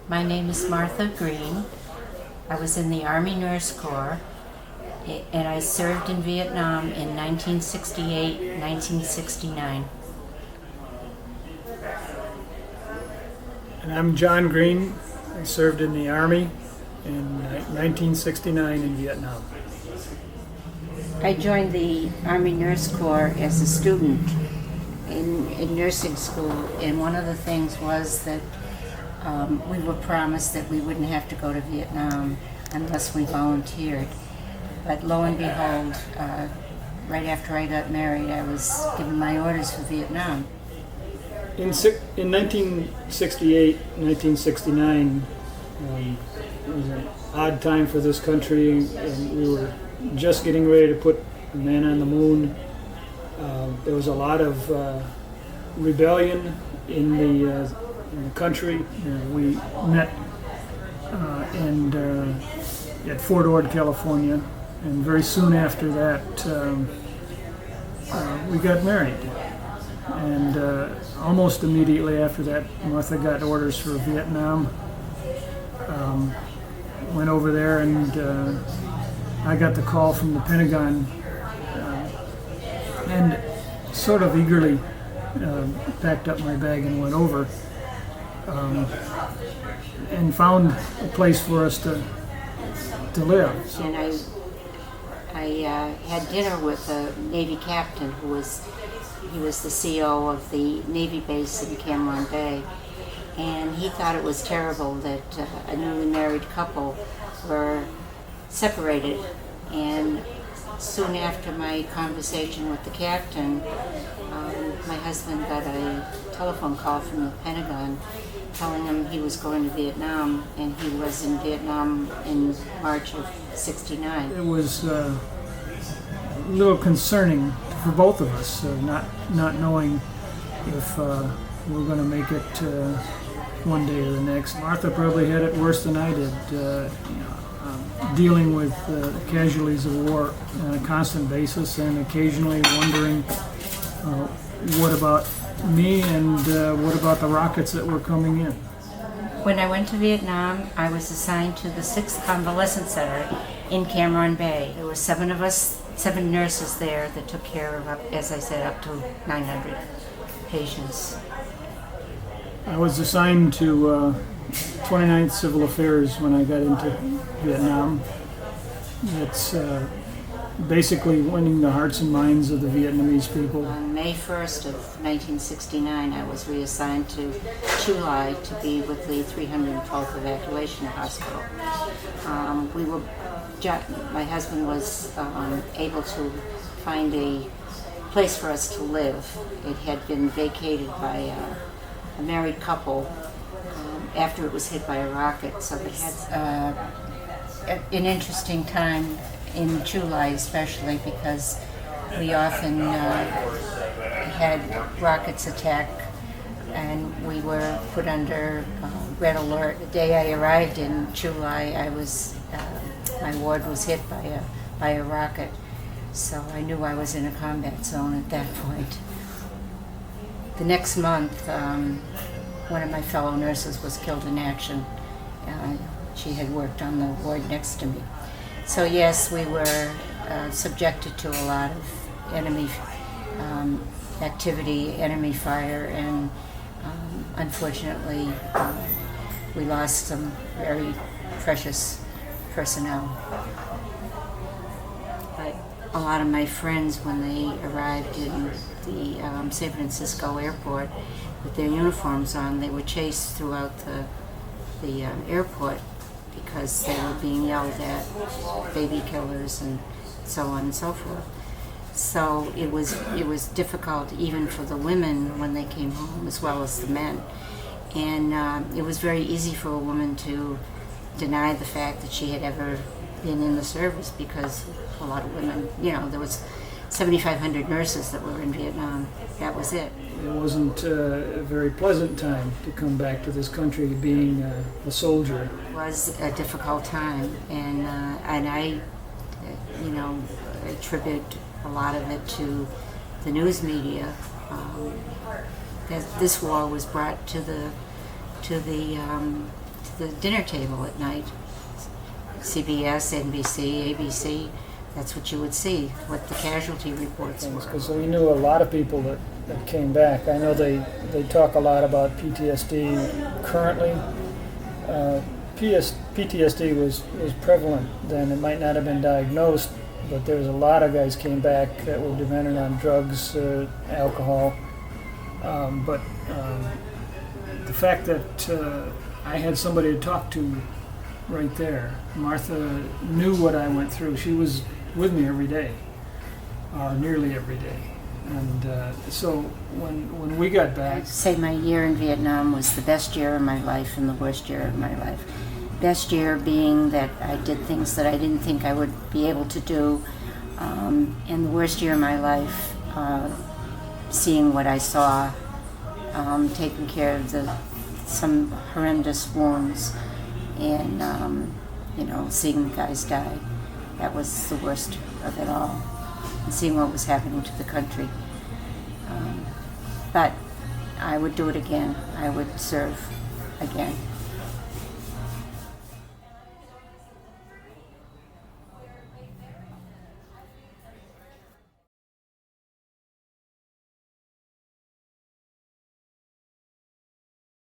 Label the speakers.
Speaker 1: My name is Martha Green. I was in the Army Nurse Corps, and I served in Vietnam in 1968, 1969.
Speaker 2: And I'm John Green. I served in the Army in 1969 in Vietnam.
Speaker 1: I joined the Army Nurse Corps as a student in nursing school, and one of the things was that we were promised that we wouldn't have to go to Vietnam unless we volunteered. But lo and behold, right after I got married, I was given my orders for Vietnam.
Speaker 2: In 1968, 1969, it was an odd time for this country, and we were just getting ready to put a man on the moon. There was a lot of rebellion in the country. We met at Fort Ord, California, and very soon after that we got married. And almost immediately after that, Martha got orders for Vietnam. Went over there, and I got the call from the Pentagon, and sort of eagerly packed up my bag and went over, and found a place for us to live. So,
Speaker 1: And I had dinner with a Navy captain who was the CO of the Navy base in Cameron Bay, and he thought it was terrible that a newly married couple were separated. And soon after my conversation with the captain, my husband got a telephone call from the Pentagon telling him he was going to Vietnam, and he was in Vietnam in March of '69.
Speaker 2: it was a little concerning for both of us, not knowing if we were going to make it one day or the next. Martha probably had it worse than I did, dealing with casualties of war on a constant basis, and occasionally wondering what about me, and what about the rockets that were coming in.
Speaker 1: When I went to Vietnam, I was assigned to the 6th Convalescent Center in Cameron Bay. There were 7 of us, 7 nurses there that took care of, as I said, up to 900 patients.
Speaker 2: I was assigned to 29th Civil Affairs when I got into Vietnam. It's basically winning the hearts and minds of the Vietnamese people.
Speaker 1: On May 1st of 1969, I was reassigned to Chu Lai to be with the 312th Evacuation Hospital. My husband was able to find a place for us to live. It had been vacated by a married couple after it was hit by a rocket, so we had an interesting time in Chu Lai, especially because we often had rockets attack, and we were put under red alert. The day I arrived in Chu Lai, my ward was hit by a rocket, so I knew I was in a combat zone at that point. The next month, one of my fellow nurses was killed in action. She had worked on the ward next to me. So yes, we were subjected to a lot of enemy activity, enemy fire, and unfortunately we lost some very precious personnel. But a lot of my friends, when they arrived in the San Francisco airport with their uniforms on, they were chased throughout the airport because they were being yelled at, baby killers, and so on and so forth. So it was difficult even for the women when they came home, as well as the men. And it was very easy for a woman to deny the fact that she had ever been in the service, because a lot of women, there was 7,500 nurses that were in Vietnam. That was it.
Speaker 2: It wasn't a very pleasant time to come back to this country being a soldier.
Speaker 1: It was a difficult time, and I attribute a lot of it to the news media. That this war was brought to the the dinner table at night. CBS, NBC, ABC, that's what you would see, what the casualty reports were.
Speaker 2: Because we knew a lot of people that came back. I know they talk a lot about PTSD currently. PTSD was prevalent then. It might not have been diagnosed, but there was a lot of guys came back that were dependent on drugs, alcohol. But the fact that I had somebody to talk to right there, Martha knew what I went through. She was with me every day, nearly every day. And so when we got back...
Speaker 1: I'd say my year in Vietnam was the best year of my life and the worst year of my life. Best year being that I did things that I didn't think I would be able to do. And the worst year of my life, seeing what I saw, taking care of some horrendous wounds, and seeing guys die. That was the worst of it all. And seeing what was happening to the country. But I would do it again. I would serve again.